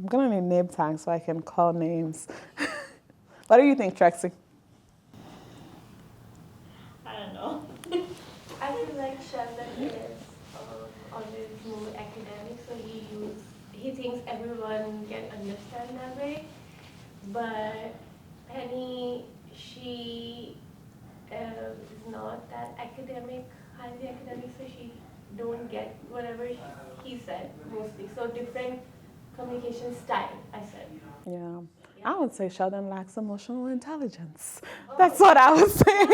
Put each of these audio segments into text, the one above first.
I'm gonna need name tags so I can call names. What do you think, Trexie? I don't know. I feel like Sheldon is always more academic, so he thinks everyone can understand that way. But Penny, she is not that academic, highly academic, so she don't get whatever he said mostly. So different communication style, I said. Yeah. Yeah. I would say Sheldon lacks emotional intelligence. Oh. That's what I would say.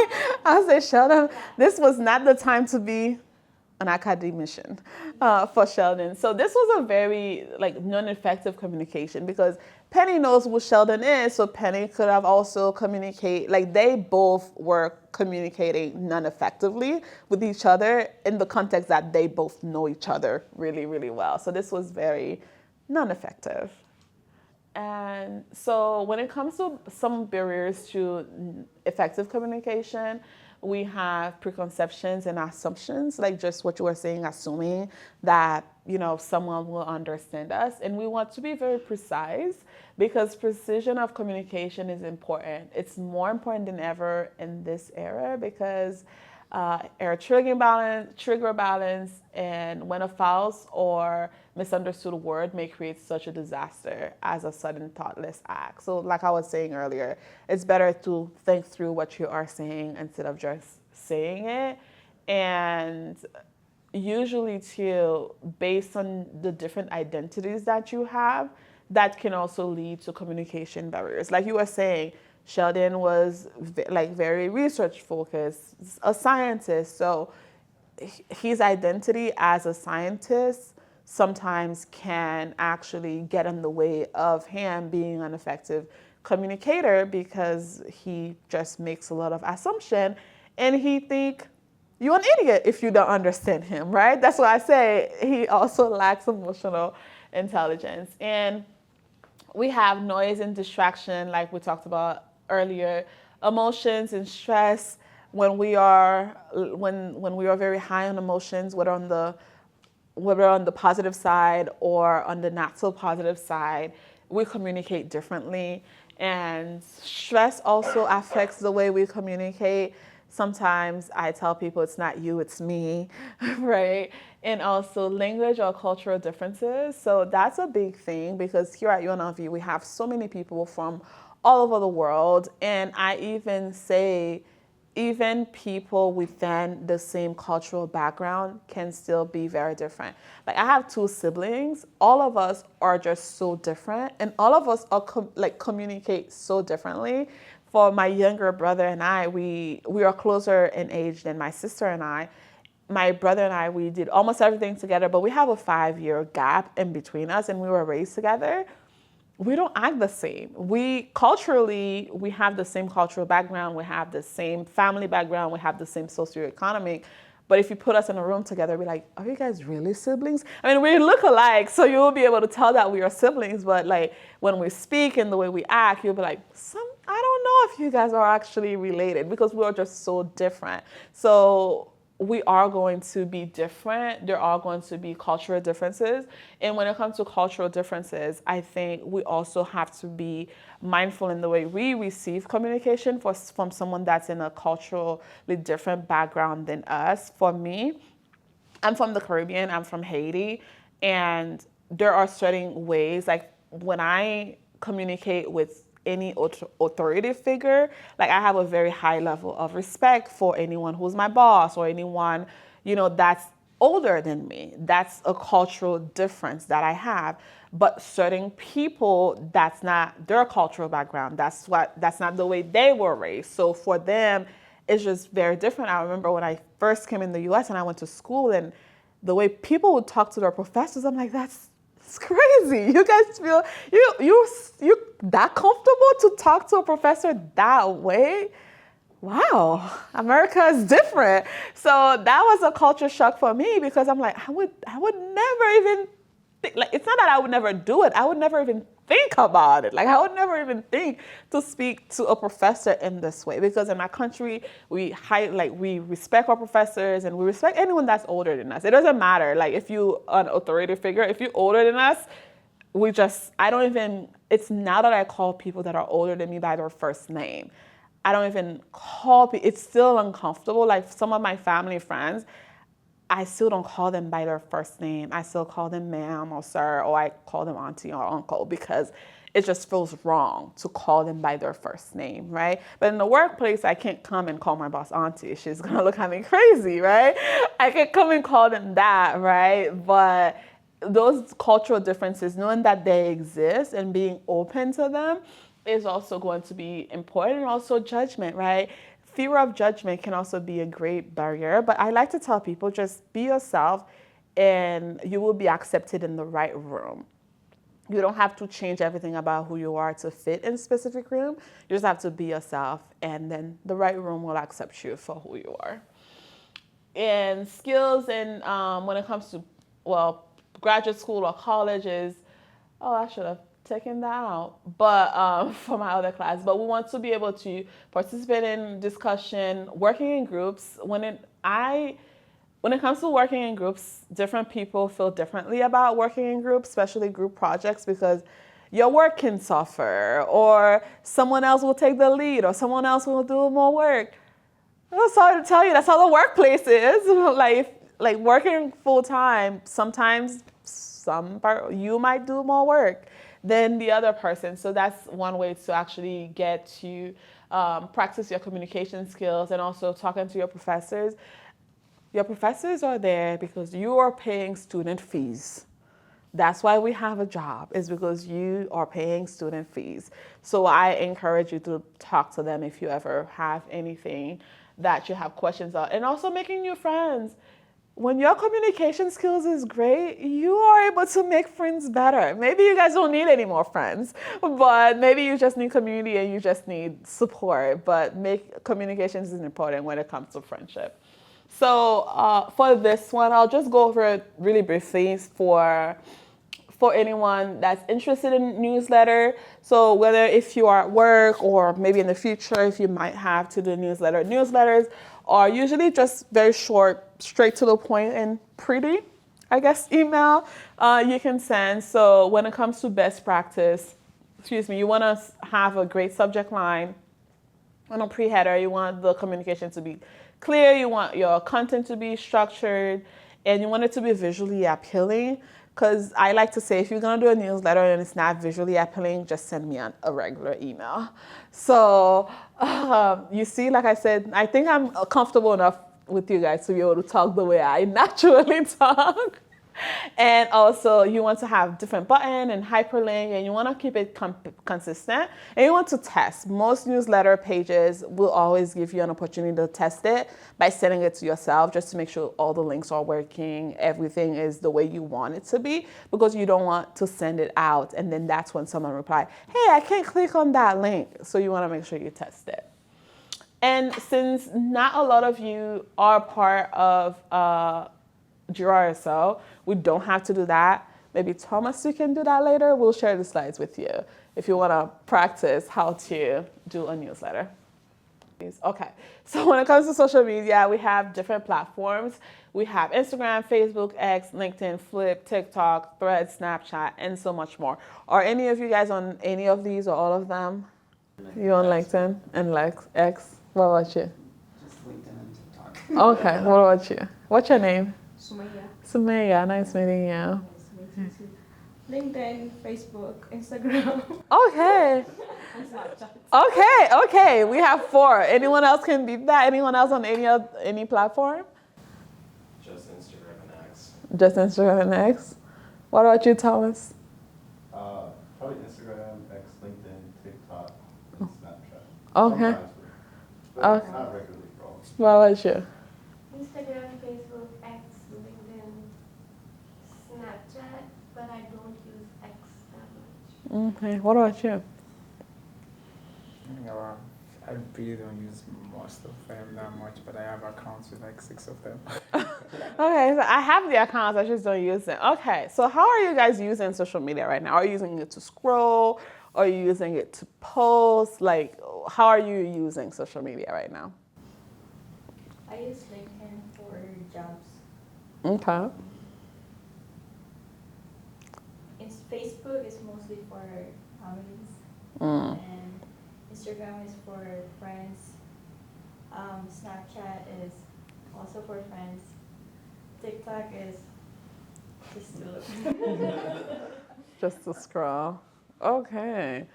I would say Sheldon, this was not the time to be an academician for Sheldon. So this was a very like non-effective communication because Penny knows who Sheldon is, so Penny could have also communicate like they both were communicating non-effectively with each other in the context that they both know each other really, really well. So this was very non-effective. And so when it comes to some barriers to effective communication, we have preconceptions and assumptions, like just what you were saying, assuming that, someone will understand us. And we want to be very precise because precision of communication is important. It's more important than ever in this era because error trigger balance, and when a false or misunderstood word may create such a disaster as a sudden thoughtless act. So, like I was saying earlier, it's better to think through what you are saying instead of just saying it. And usually, too, based on the different identities that you have, that can also lead to communication barriers. Like you were saying, Sheldon was like very research focused, a scientist. So his identity as a scientist sometimes can actually get in the way of him being an effective communicator because he just makes a lot of assumption and he think you're an idiot if you don't understand him, right? That's why I say he also lacks emotional intelligence. And we have noise and distraction, like we talked about earlier, emotions and stress. When we are very high on emotions, whether on the positive side or on the not so positive side, we communicate differently. And stress also affects the way we communicate. Sometimes I tell people it's not you, it's me, right? And also language or cultural differences. So that's a big thing because here at UNLV, we have so many people from all over the world. And I even say, even people within the same cultural background can still be very different. Like I have two siblings. All of us are just so different, and all of us are communicate so differently. For my younger brother and I, we are closer in age than my sister and I. My brother and I, we did almost everything together, but we have a 5-year gap in between us, and we were raised together. We don't act the same. We have the same cultural background, we have the same family background, we have the same socioeconomic. But if you put us in a room together, we're like, are you guys really siblings? I mean, we look alike, so you'll be able to tell that we are siblings. But like when we speak and the way we act, you'll be like, I don't know if you guys are actually related because we are just so different. So we are going to be different. There are going to be cultural differences. And when it comes to cultural differences, I think we also have to be mindful in the way we receive communication from someone that's in a culturally different background than us. For me, I'm from the Caribbean, I'm from Haiti, and there are certain ways, like when I communicate with any authority figure, like I have a very high level of respect for anyone who's my boss or anyone, that's older than me. That's a cultural difference that I have. But certain people, that's not their cultural background. That's not the way they were raised. So for them, it's just very different. I remember when I first came in the US and I went to school and the way people would talk to their professors, I'm like, it's crazy. You guys feel you that comfortable to talk to a professor that way? Wow, America is different. So that was a culture shock for me because I'm like, I would never even think, like, it's not that I would never do it. I would never even think about it. Like I would never even think to speak to a professor in this way because in my country we respect our professors and we respect anyone that's older than us. It doesn't matter like if you an authority figure, if you're older than us, I don't even, it's now that I call people that are older than me by their first name. I don't even call people, it's still uncomfortable. Like some of my family friends, I still don't call them by their first name. I still call them ma'am or sir, or I call them auntie or uncle because it just feels wrong to call them by their first name, right? But in the workplace, I can't come and call my boss auntie. She's gonna look at me crazy, right? I can come and call them that, right? But those cultural differences, knowing that they exist and being open to them is also going to be important. And also judgment, right? Fear of judgment can also be a great barrier, but I like to tell people just be yourself and you will be accepted in the right room. You don't have to change everything about who you are to fit in a specific room. You just have to be yourself, and then the right room will accept you for who you are. And skills, and when it comes to, well, graduate school or college is, oh, I should have taken that out, but for my other class. But we want to be able to participate in discussion, working in groups. When it comes to working in groups, different people feel differently about working in groups, especially group projects, because your work can suffer, or someone else will take the lead, or someone else will do more work. I'm sorry to tell you, that's how the workplace is. like working full time, sometimes you might do more work than the other person. So that's one way to actually get to practice your communication skills, and also talking to your professors. Your professors are there because you are paying student fees. That's why we have a job, is because you are paying student fees. So I encourage you to talk to them if you ever have anything that you have questions on. And also making new friends. When your communication skills is great, you are able to make friends better. Maybe you guys don't need any more friends, but maybe you just need community and you just need support. But communications is important when it comes to friendship. So for this one, I'll just go over it really briefly for anyone that's interested in newsletter. So whether if you are at work or maybe in the future, if you might have to do newsletters are usually just very short, straight to the point, and pretty, I guess, email you can send. So when it comes to best practice, you want to have a great subject line. On a pre-header, you want the communication to be clear, you want your content to be structured, and you want it to be visually appealing. Because I like to say, if you're going to do a newsletter and it's not visually appealing, just send me a regular email. So you see, like I said, I think I'm comfortable enough with you guys to be able to talk the way I naturally talk. And also you want to have different button and hyperlink, and you want to keep it consistent, and you want to test. Most newsletter pages will always give you an opportunity to test it by sending it to yourself, just to make sure all the links are working, everything is the way you want it to be, because you don't want to send it out and then that's when someone replies, hey, I can't click on that link. So you want to make sure you test it. And since not a lot of you are part of Jira or so, we don't have to do that. Maybe Thomas, you can do that later. We'll share the slides with you if you want to practice how to do a newsletter. Okay, so when it comes to social media, we have different platforms. We have Instagram, Facebook, X, LinkedIn, Flip, TikTok, Threads, Snapchat, and so much more. Are any of you guys on any of these or all of them? You on LinkedIn and X? What about you? Just LinkedIn and TikTok. Okay, what about you? What's your name? Sumaya. Sumaya, nice meeting you. Nice to meet you too. LinkedIn, Facebook, Instagram. Okay. And Snapchat. Okay. We have 4. Anyone else can beat that? Anyone else on any platform? Just Instagram and X. Just Instagram and X. What about you, Thomas? Probably Instagram, X, LinkedIn, TikTok, and Snapchat. Okay. Sometimes, but Okay. not regularly for all. What about you? Instagram, Facebook, X, LinkedIn, Snapchat, but I don't use X that much. Okay. What about you? Yeah, I really don't use most of them that much, but I have accounts with like 6 of them. Okay, so I have the accounts, I just don't use them. Okay, so how are you guys using social media right now? Are you using it to scroll? Are you using it to post? Like, how are you using social media right now? I use LinkedIn for jobs. Okay. Facebook is mostly for families, Mm. and Instagram is for friends. Snapchat is also for friends. TikTok is just to look. Just to scroll. Okay.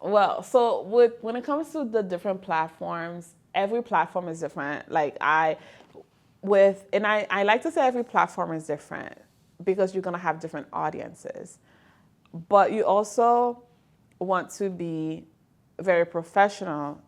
Well, so when it comes to the different platforms, every platform is different. Like I like to say every platform is different because you're gonna have different audiences. But you also want to be very professional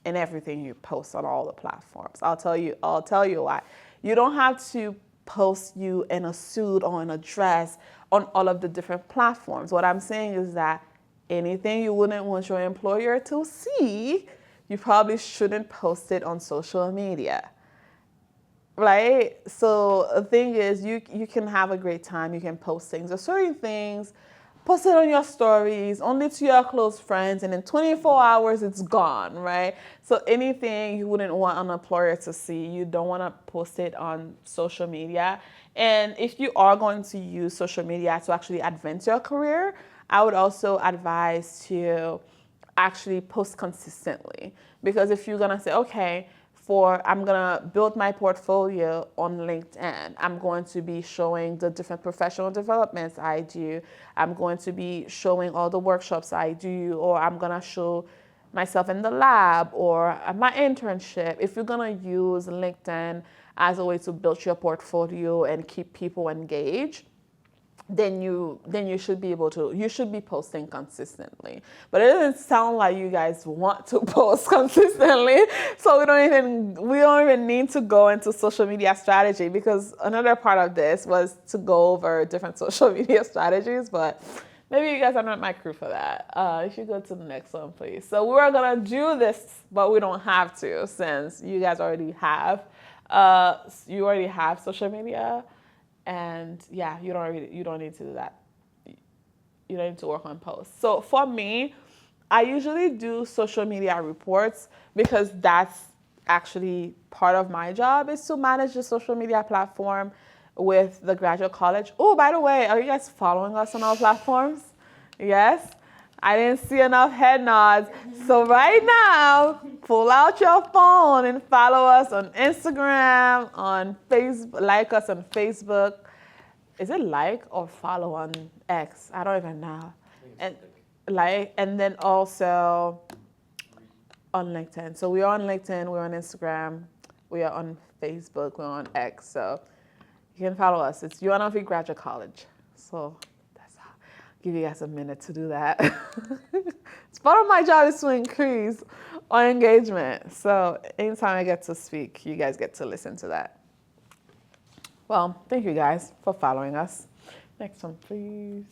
in everything you post on all the platforms. I'll tell you why. You don't have to post you in a suit or in a dress on all of the different platforms. What I'm saying is that anything you wouldn't want your employer to see, you probably shouldn't post it on social media. Right? So the thing is, you can have a great time. You can post things. There's certain things, post it on your stories, only to your close friends, and in 24 hours it's gone. Right? So anything you wouldn't want an employer to see, you don't want to post it on social media. And if you are going to use social media to actually advance your career, I would also advise to actually post consistently. Because if you're gonna say, okay, I'm gonna build my portfolio on LinkedIn, I'm going to be showing the different professional developments I do, I'm going to be showing all the workshops I do, or I'm gonna show myself in the lab or at my internship. If you're gonna use LinkedIn as a way to build your portfolio and keep people engaged, then you should be posting consistently. But it doesn't sound like you guys want to post consistently, so we don't even need to go into social media strategy, because another part of this was to go over different social media strategies. But maybe you guys are not my crew for that. You should go to the next one, please. So we're gonna do this, but we don't have to, since you guys already have social media. And yeah, you don't need to do that. You don't need to work on posts. So for me, I usually do social media reports, because that's actually part of my job, is to manage the social media platform with the graduate college. Oh, by the way, are you guys following us on all platforms? Yes? I didn't see enough head nods. So right now, pull out your phone and follow us on Instagram, on Facebook, like us on Facebook. Is it like or follow on X? I don't even know. And and then also on LinkedIn. So we are on LinkedIn, we're on Instagram, we are on Facebook, we're on X. So you can follow us. It's UNLV Graduate College. So give you guys a minute to do that. It's part of my job is to increase our engagement. So anytime I get to speak, you guys get to listen to that. Well, thank you guys for following us. Next one, please.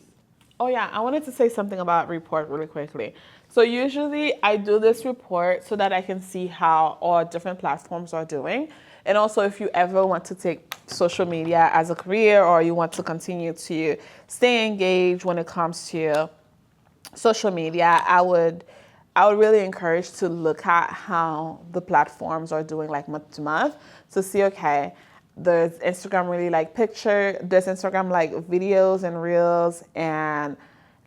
Oh yeah, I wanted to say something about report really quickly. So usually I do this report so that I can see how all different platforms are doing. And also, if you ever want to take social media as a career, or you want to continue to stay engaged when it comes to social media, I would really encourage to look at how the platforms are doing, like month to month, to see, okay, there's Instagram really like there's Instagram like videos and reels, and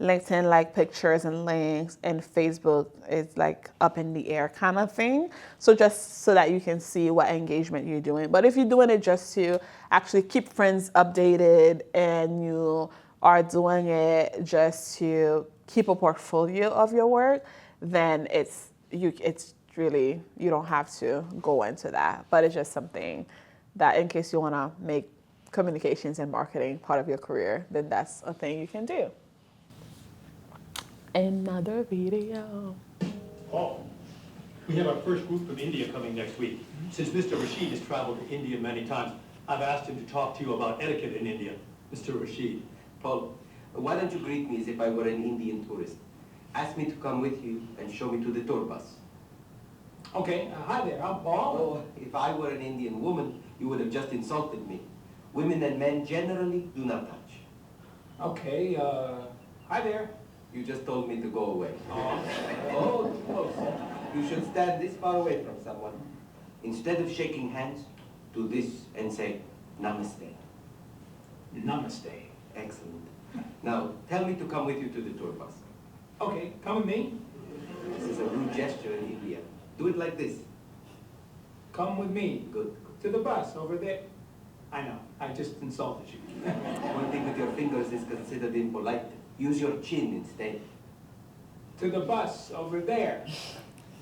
LinkedIn like pictures and links, and Facebook is like up in the air kind of thing. So just so that you can see what engagement you're doing. But if you're doing it just to actually keep friends updated, and you are doing it just to keep a portfolio of your work, then it's really, you don't have to go into that. But it's just something that, in case you want to make communications and marketing part of your career, then that's a thing you can do. Another video. Paul, we have our first group from India coming next week. Since Mr. Rashid has traveled to India many times, I've asked him to talk to you about etiquette in India. Mr. Rashid. Paul, why don't you greet me as if I were an Indian tourist? Ask me to come with you and show me to the tour bus. Okay, hi there, I'm Paul. Oh, if I were an Indian woman, you would have just insulted me. Women and men generally do not touch. Okay, hi there. You just told me to go away. Oh. Oh, too close. You should stand this far away from someone. Instead of shaking hands, do this and say, Namaste. Namaste. Excellent. Now, tell me to come with you to the tour bus. Okay, come with me. This is a rude gesture in India. Do it like this. Come with me. Good. To the bus over there. I know, I just insulted you. Pointing with your fingers is considered impolite. Use your chin instead. To the bus over there.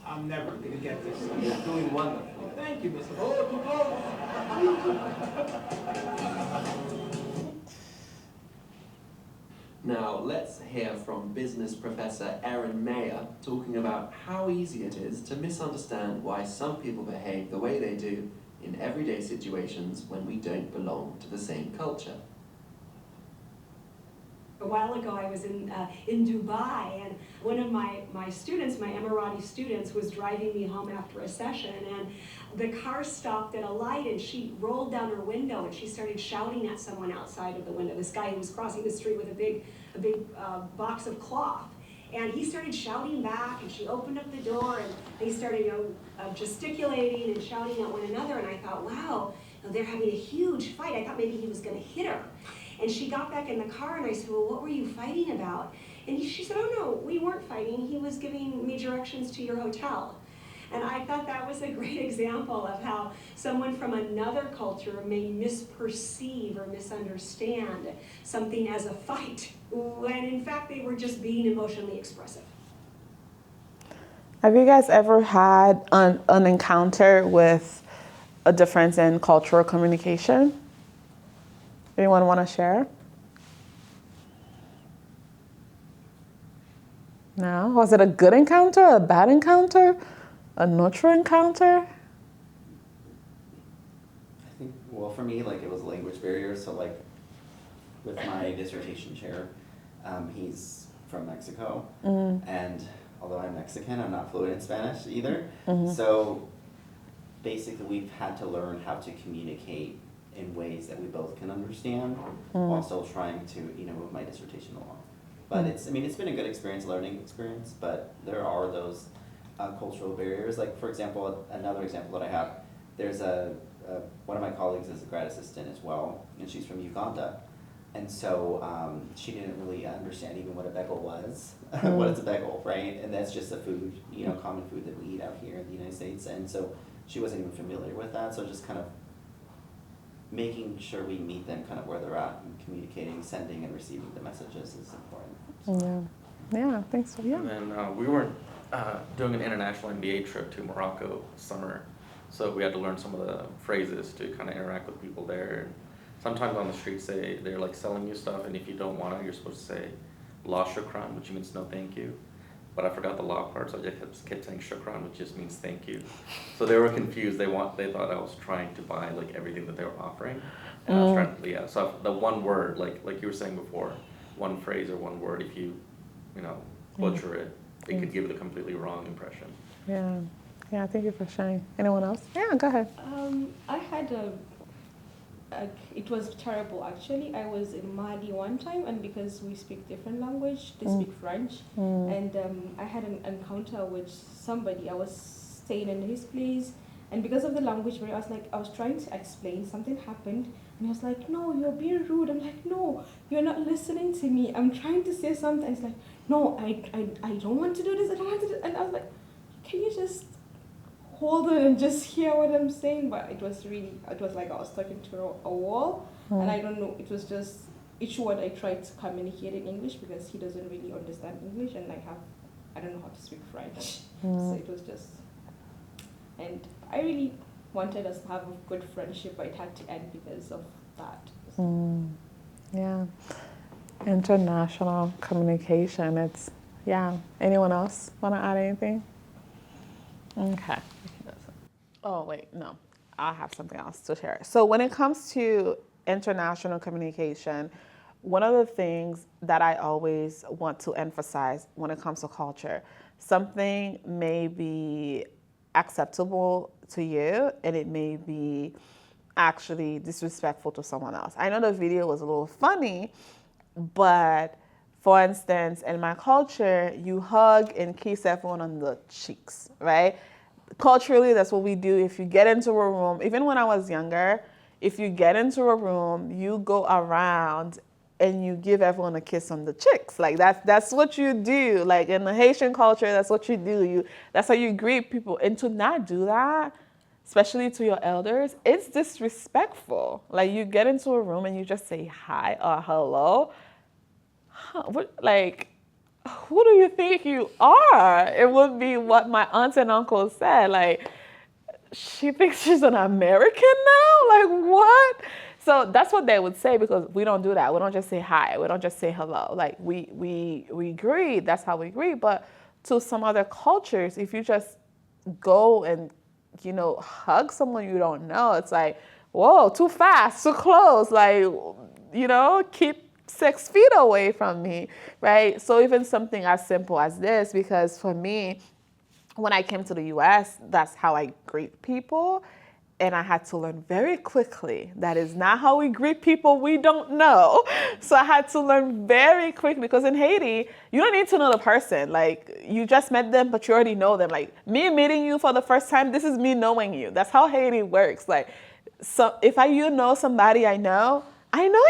I'm never gonna get this. You're doing wonderful. Thank you, Mr. Oh, too close. Now, let's hear from business professor Erin Mayer talking about how easy it is to misunderstand why some people behave the way they do in everyday situations when we don't belong to the same culture. A while ago, I was in Dubai, and one of my students, my Emirati students, was driving me home after a session, and the car stopped at a light, and she rolled down her window, and she started shouting at someone outside of the window, this guy who was crossing the street with a big box of cloth. And he started shouting back, and she opened up the door, and they started gesticulating and shouting at one another, and I thought, wow, they're having a huge fight. I thought maybe he was gonna hit her. And she got back in the car, and I said, well, what were you fighting about? And she said, oh no, we weren't fighting. He was giving me directions to your hotel. And I thought that was a great example of how someone from another culture may misperceive or misunderstand something as a fight, when in fact they were just being emotionally expressive. Have you guys ever had an encounter with a difference in cultural communication? Anyone want to share? No? Was it a good encounter, a bad encounter, a neutral encounter? I think, well, for me, like, it was a language barrier. So, like, with my dissertation chair, he's from Mexico, and although I'm Mexican, I'm not fluent in Spanish either. So, basically, we've had to learn how to communicate in ways that we both can understand, while still trying to, move my dissertation along. But it's been a good experience, learning experience, but there are those cultural barriers. Like, for example, another example that I have, there's one of my colleagues is a grad assistant as well, and she's from Uganda. And so she didn't really understand even what a bagel was, what is a bagel, right? And that's just a food, common food that we eat out here in the United States. And so she wasn't even familiar with that, so just kind of making sure we meet them kind of where they're at, and communicating, sending and receiving the messages is important. Yeah, thanks. Yeah. And then we were doing an international MBA trip to Morocco this summer, so we had to learn some of the phrases to kind of interact with people there. And sometimes on the streets they're like selling you stuff, and if you don't want it, you're supposed to say "La shukran," which means no thank you. But I forgot the law part, so I just kept saying shukran, which just means thank you. So they were confused. They thought I was trying to buy like everything that they were offering, and I was trying to, so the one word, like you were saying before, one phrase or one word, if you butcher it, it could give it a completely wrong impression. Yeah, thank you for sharing. Anyone else? Yeah, go ahead. I had it was terrible actually. I was in Mali one time, and because we speak different language, they speak French, and I had an encounter with somebody. I was staying in his place, and because of the language barrier, I was trying to explain something happened, and he was like, "No, you're being rude." I'm like, "No, you're not listening to me. I'm trying to say something." It's like, "No, I don't want to do this. I don't want to do," and I was like, "Can you just hold it and just hear what I'm saying?" But it was like I was talking to a wall, and I don't know, it was just each word I tried to communicate in English because he doesn't really understand English, and I don't know how to speak French. So it was just, and I really wanted us to have a good friendship, but it had to end because of that. Yeah, international communication, anyone else want to add anything? Okay. Oh, wait, no. I have something else to share. So when it comes to international communication, one of the things that I always want to emphasize when it comes to culture, something may be acceptable to you and it may be actually disrespectful to someone else. I know the video was a little funny, but for instance, in my culture, you hug and kiss everyone on the cheeks, right? Culturally, that's what we do. If you get into a room, even when I was younger, if you get into a room, you go around and you give everyone a kiss on the cheeks. Like that's what you do. Like in the Haitian culture, that's what you do. That's how you greet people. And to not do that, especially to your elders, it's disrespectful. Like you get into a room and you just say hi or hello. Huh, who do you think you are? It would be what my aunts and uncles said. Like, she thinks she's an American now? Like, what? So that's what they would say, because we don't do that. We don't just say hi. We don't just say hello. Like, we greet. That's how we greet. But to some other cultures, if you just go and, hug someone you don't know, it's like, whoa, too fast, too close. Like, keep 6 feet away from me, right? So even something as simple as this, because for me, when I came to the US, that's how I greet people. And I had to learn very quickly that is not how we greet people we don't know. So I had to learn very quickly, because in Haiti, you don't need to know the person. Like, you just met them, but you already know them. Like, me meeting you for the first time, this is me knowing you. That's how Haiti works. Like, so if you know somebody I know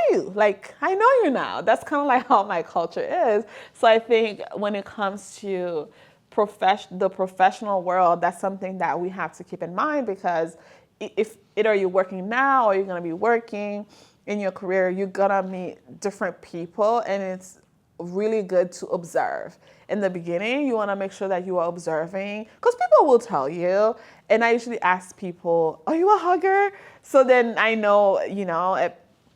you. Like, I know you now. That's kind of like how my culture is. So I think when it comes to the professional world, that's something that we have to keep in mind, because if either you're working now or you're going to be working in your career, you're going to meet different people, and it's really good to observe. In the beginning, you want to make sure that you are observing, because people will tell you. And I usually ask people, are you a hugger? So then I know,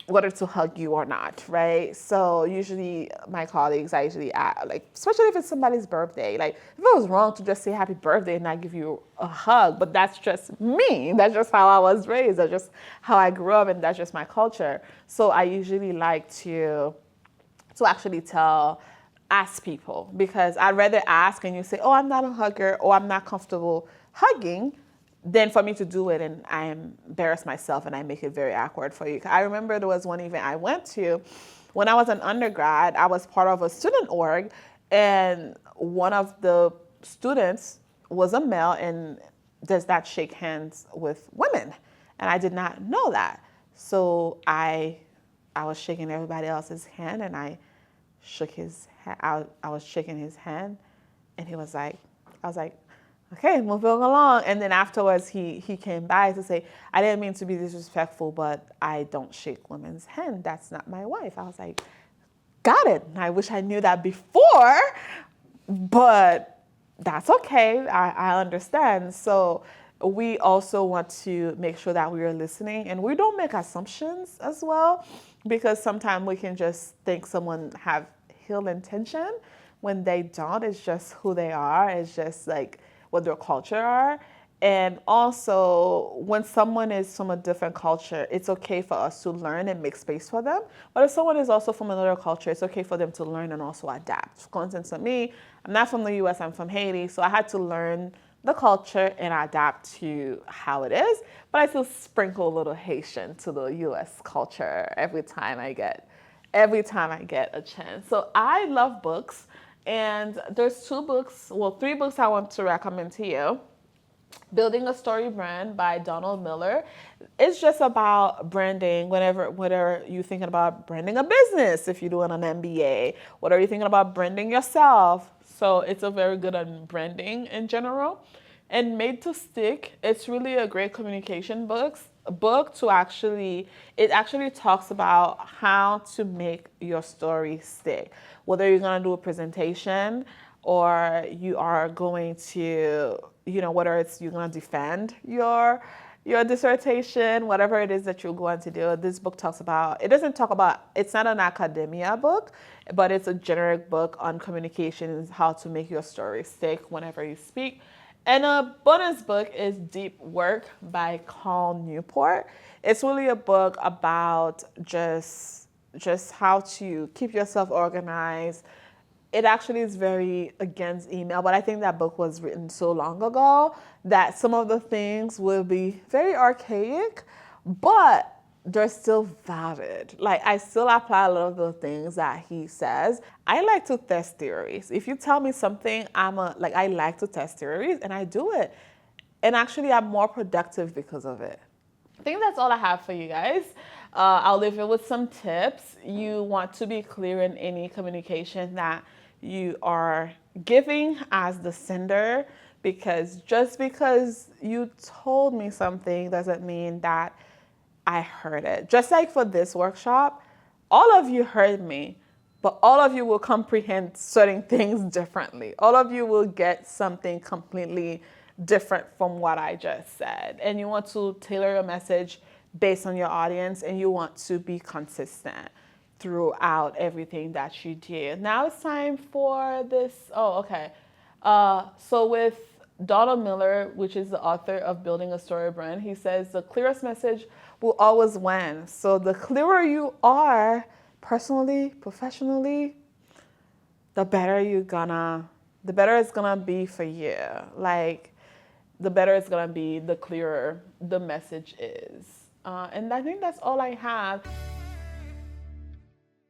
whether to hug you or not, right? So usually my colleagues, I usually ask, like, especially if it's somebody's birthday, like if it was wrong to just say happy birthday and not give you a hug, but that's just me. That's just how I was raised. That's just how I grew up, and that's just my culture. So I usually like to actually ask people, because I'd rather ask and you say, oh, I'm not a hugger, or I'm not comfortable hugging, than for me to do it and I embarrass myself and I make it very awkward for you. I remember there was one event I went to when I was an undergrad. I was part of a student org, and one of the students was a male and does not shake hands with women. And I did not know that. So I was shaking everybody else's hand, and I shook his hand. I was shaking his hand, and I was like, okay, moving along. And then afterwards, he came by to say, I didn't mean to be disrespectful, but I don't shake women's hand. That's not my wife. I was like, got it. I wish I knew that before, but that's okay. I understand. So we also want to make sure that we are listening, and we don't make assumptions as well, because sometimes we can just think someone have ill intention when they don't. It's just who they are. It's just like what their culture are. And also, when someone is from a different culture, it's okay for us to learn and make space for them. But if someone is also from another culture, it's okay for them to learn and also adapt. For instance, for me, I'm not from the US, I'm from Haiti, so I had to learn the culture and adapt to how it is. But I still sprinkle a little Haitian to the US culture every time I get a chance. So I love books. And there's 3 books I want to recommend to you. Building a Story Brand by Donald Miller. It's just about branding. Whether you're thinking about branding a business, if you're doing an MBA, what are you thinking about branding yourself? So it's a very good on branding in general. And Made to Stick, it's really a great communication book to it actually talks about how to make your story stick. Whether you're going to do a presentation, or you are going to, whether it's you're going to defend your dissertation, whatever it is that you're going to do. This book talks about, it's not an academia book, but it's a generic book on communications, how to make your story stick whenever you speak. And a bonus book is Deep Work by Carl Newport. It's really a book about just how to keep yourself organized. It actually is very against email, but I think that book was written so long ago that some of the things will be very archaic, but they're still valid. Like, I still apply a lot of the things that he says. I like to test theories. If you tell me something, I like to test theories, and I do it. And actually, I'm more productive because of it. I think that's all I have for you guys. I'll leave you with some tips. You want to be clear in any communication that you are giving as the sender, because just because you told me something doesn't mean that I heard it. Just like for this workshop, all of you heard me, but all of you will comprehend certain things differently. All of you will get something completely different from what I just said. And you want to tailor your message based on your audience, and you want to be consistent throughout everything that you do. Now it's time for this. Oh, okay. So with Donald Miller, which is the author of Building a Story Brand, he says the clearest message will always win. So the clearer you are, personally, professionally, the better it's gonna be for you. Like, the better it's gonna be, the clearer the message is. And I think that's all I have.